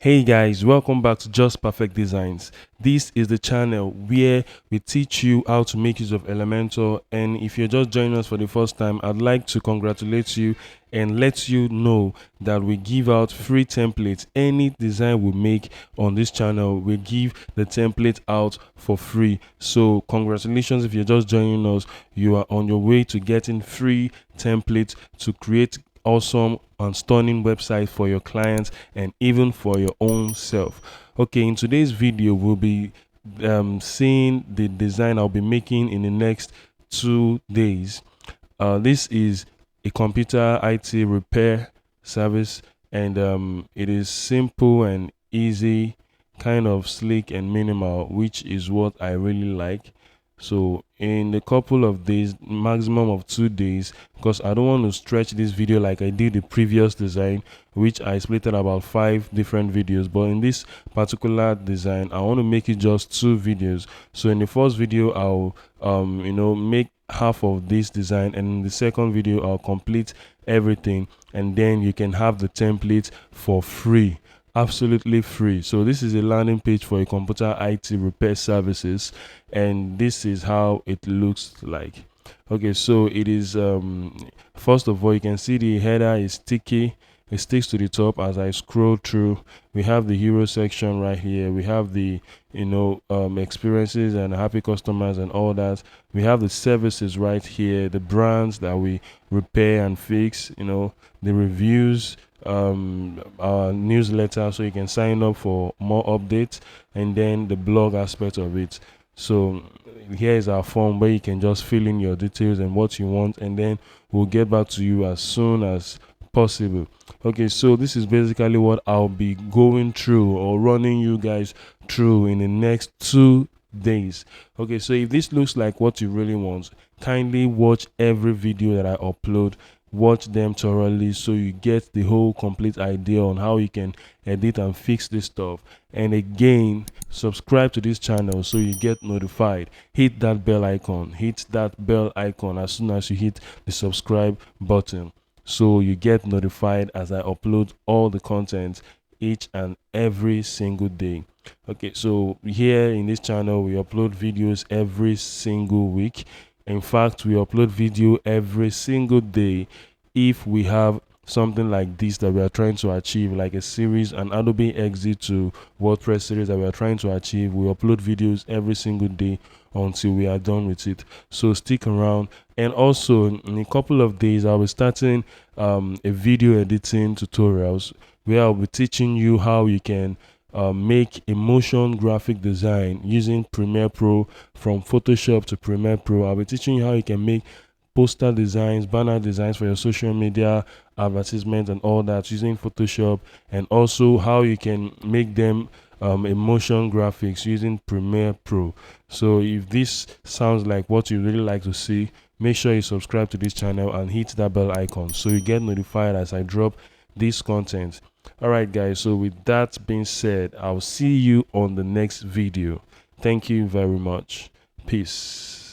Hey guys, welcome back to Just Perfect Designs. This is the channel where we teach you how to make use of Elementor. And if you're just joining us for the first time, I'd like to congratulate you and let you know that we give out free templates. Any design we make on this channel, we give the template out for free. So congratulations if you're just joining us. You are on your way to getting free templates to create awesome and stunning website for your clients and even for your own self. Okay, in today's video we'll be seeing the design I'll be making in the next 2 days. This is a computer IT repair service, and it is simple and easy, kind of sleek and minimal, which is what I really like. So in a couple of days, maximum of 2 days, because I don't want to stretch this video like I did the previous design, which I split it about 5 different videos. But in this particular design, I want to make it just 2 videos. So in the first video, I'll make half of this design, and in the second video I'll complete everything, and then you can have the template for free, absolutely free. So this is a landing page for a computer IT repair services, and this is how it looks like. Okay, so it is first of all, you can see the header is sticky. It sticks to the top. As I scroll through, we have the hero section right here. We have the experiences and happy customers and all that. We have the services right here, the brands that we repair and fix, the reviews, our newsletter, so you can sign up for more updates, and then the blog aspect of it. So here is our form where you can just fill in your details and what you want, and then we'll get back to you as soon as possible. Okay, so this is basically what I'll be going through or running you guys through in the next 2 days. Okay, so if this looks like what you really want, kindly watch every video that I upload. Watch them thoroughly so you get the whole complete idea on how you can edit and fix this stuff. And again, subscribe to this channel so you get notified. Hit that bell icon. Hit that bell icon as soon as you hit the subscribe button, so you get notified as I upload all the content each and every single day. Okay, so here in this channel we upload videos every single week. In fact, we upload video every single day. If we have something like this that we are trying to achieve, like a series, an Adobe exit to Wordpress series that we are trying to achieve, we upload videos every single day until we are done with it. So stick around. And also in a couple of days I'll be starting a video editing tutorials where I'll be teaching you how you can make a motion graphic design using Premiere Pro. From Photoshop to Premiere Pro, I'll be teaching you how you can make poster designs, banner designs for your social media, advertisements and all that using Photoshop, and also how you can make them motion graphics using Premiere Pro. So if this sounds like what you really like to see, make sure you subscribe to this channel and hit that bell icon so you get notified as I drop this content. All right guys, so with that being said, I'll see you on the next video. Thank you very much. Peace.